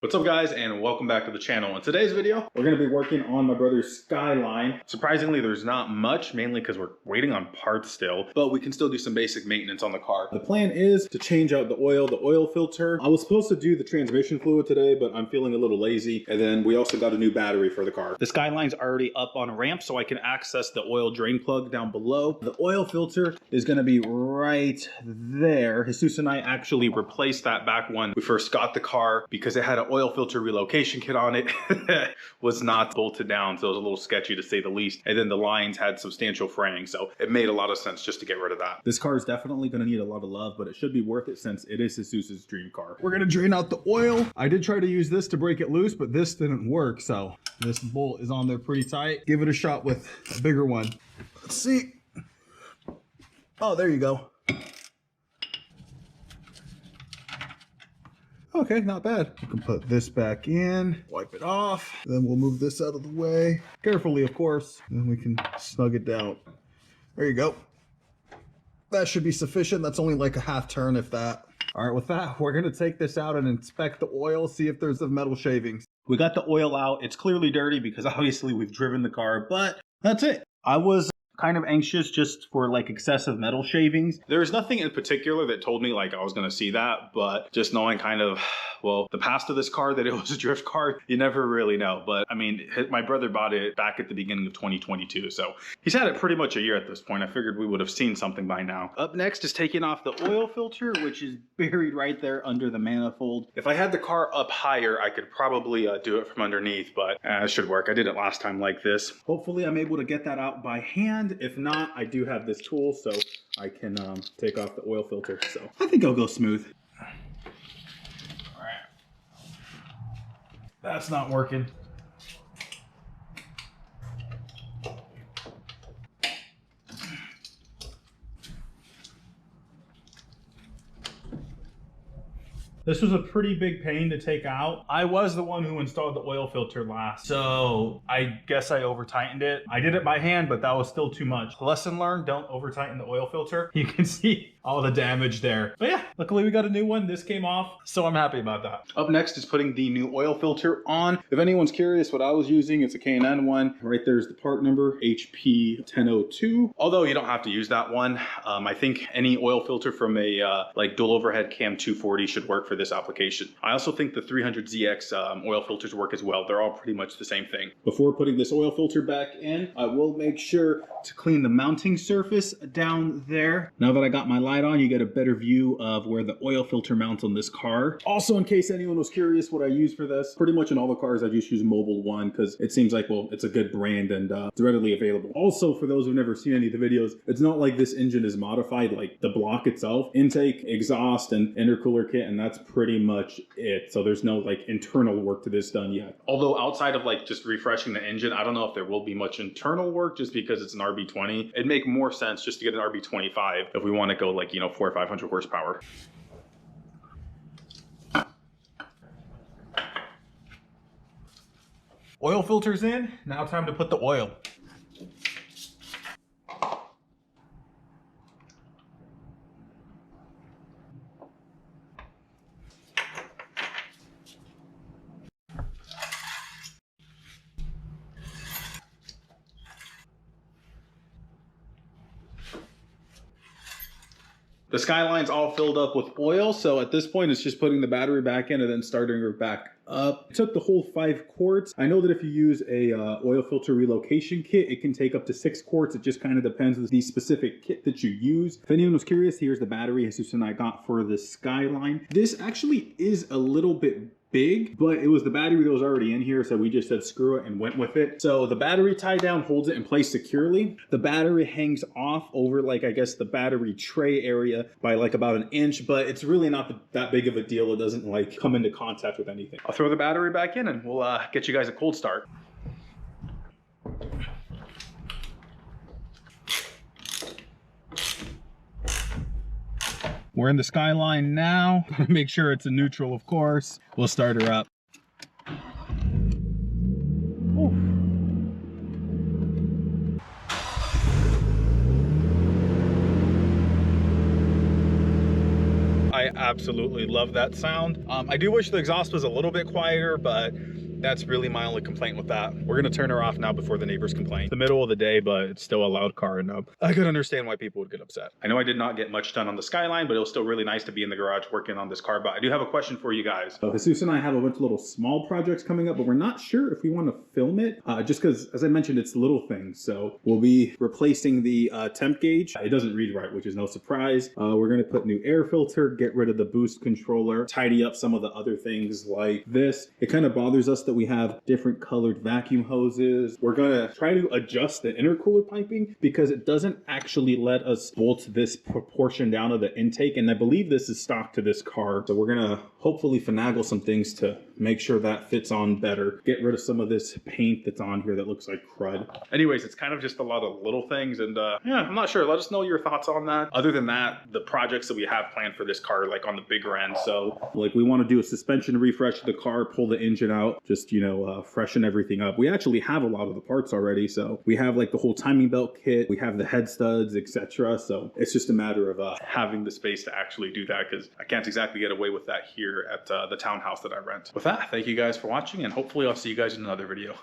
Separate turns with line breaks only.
What's up guys, and welcome back to the channel. In today's video, we're going to be working on my brother's Skyline. Surprisingly, there's not much, mainly because we're waiting on parts still, but we can still do some basic maintenance on the car. The plan is to change out the oil filter. I was supposed to do the transmission fluid today, but I'm feeling a little lazy. And then we also got a new battery for the car. The Skyline's already up on a ramp, so I can access the oil drain plug down below. The oil filter is going to be right there. Jesus and I actually replaced that back when we first got the car because it had an oil filter relocation kit on it. Was not bolted down, so it was a little sketchy to say the least. And then the lines had substantial fraying, so it made a lot of sense just to get rid of that. This car is definitely going to need a lot of love, but it should be worth it since it is Jesus's dream car. We're going to drain out the oil. I did try to use this to break it loose, but this didn't work, so this bolt is on there pretty tight. Give it a shot with a bigger one. Let's see. Oh, there you go. Okay, not bad. We can put this back in, wipe it off. Then we'll move this out of the way. Carefully, of course. Then we can snug it down. There you go. That should be sufficient. That's only like a half turn, if that. All right, with that, we're gonna take this out and inspect the oil, see if there's the metal shavings. We got the oil out. It's clearly dirty because obviously we've driven the car, but that's it. I was kind of anxious just for like excessive metal shavings. There's nothing in particular that told me like I was going to see that, but just knowing kind of, well, the past of this car, that it was a drift car, you never really know. But I mean, my brother bought it back at the beginning of 2022, so he's had it pretty much a year at this point. I figured we would have seen something by now. Up next is taking off the oil filter, which is buried right there under the manifold. If I had the car up higher, I could probably do it from underneath, but it should work. I did it last time like this. Hopefully I'm able to get that out by hand. If not, I do have this tool, so I can take off the oil filter. So I think I'll go smooth. All right. That's not working. This was a pretty big pain to take out. I was the one who installed the oil filter last, so I guess I over tightened it. I did it by hand, but that was still too much. Lesson learned, don't over tighten the oil filter. You can see all the damage there. But yeah, luckily we got a new one. This came off, so I'm happy about that. Up next is putting the new oil filter on. If anyone's curious what I was using, it's a K&N one. Right there's the part number, HP1002. Although you don't have to use that one. I think any oil filter from a like dual overhead cam 240 should work for this application. I also think the 300ZX oil filters work as well. They're all pretty much the same thing. Before putting this oil filter back in, I will make sure to clean the mounting surface down there. Now that I got my light on, you get a better view of where the oil filter mounts on this car. Also, in case anyone was curious what I use for this, pretty much in all the cars I just use Mobil 1 because it seems like, well, it's a good brand and it's readily available. Also, for those who've never seen any of the videos, it's not like this engine is modified, like the block itself. Intake, exhaust, and intercooler kit, and that's pretty much it. So there's no like internal work to this done yet. Although outside of like just refreshing the engine, I don't know if there will be much internal work just because it's an RB20. It'd make more sense just to get an RB25 if we want to go like, you know, 400 or 500 horsepower. Oil filters in, now time to put the oil. The Skyline's all filled up with oil, so at this point it's just putting the battery back in and then starting her back up. I took the whole 5 quarts. I know that if you use a oil filter relocation kit, it can take up to 6 quarts. It just kind of depends on the specific kit that you use. If anyone was curious, here's the battery Jesus and I got for the Skyline. This actually is a little bit big, but it was the battery that was already in here, so we just said screw it and went with it. So the battery tie down holds it in place securely. The battery hangs off over like, I guess, the battery tray area by like about 1 inch, but it's really not that big of a deal. It doesn't like come into contact with anything. I'll throw the battery back in and we'll get you guys a cold start. We're in the Skyline now. Make sure it's in neutral, of course. We'll start her up. Ooh. I absolutely love that sound. I do wish the exhaust was a little bit quieter, but that's really my only complaint with that. We're gonna turn her off now before the neighbors complain. It's the middle of the day, but it's still a loud car, and I could understand why people would get upset. I know I did not get much done on the Skyline, but it was still really nice to be in the garage working on this car. But I do have a question for you guys. Jesus and I have a bunch of little small projects coming up, but we're not sure if we want to film it, just because, as I mentioned, it's little things. So we'll be replacing the temp gauge. It doesn't read right, which is no surprise. We're gonna put new air filter, get rid of the boost controller, tidy up some of the other things like this. It kind of bothers us that we have different colored vacuum hoses. We're gonna try to adjust the intercooler piping because it doesn't actually let us bolt this proportion down of the intake, and I believe this is stock to this car. So we're gonna hopefully finagle some things to make sure that fits on better. Get rid of some of this paint that's on here that looks like crud. Anyways, it's kind of just a lot of little things, and yeah, I'm not sure. Let us know your thoughts on that. Other than that, the projects that we have planned for this car, like on the bigger end. So like we want to do a suspension refresh of the car, pull the engine out, just, you know, freshen everything up. We actually have a lot of the parts already. So we have like the whole timing belt kit, we have the head studs, etc. So it's just a matter of having the space to actually do that, because I can't exactly get away with that here at the townhouse that I rent. With that, thank you guys for watching, and hopefully I'll see you guys in another video.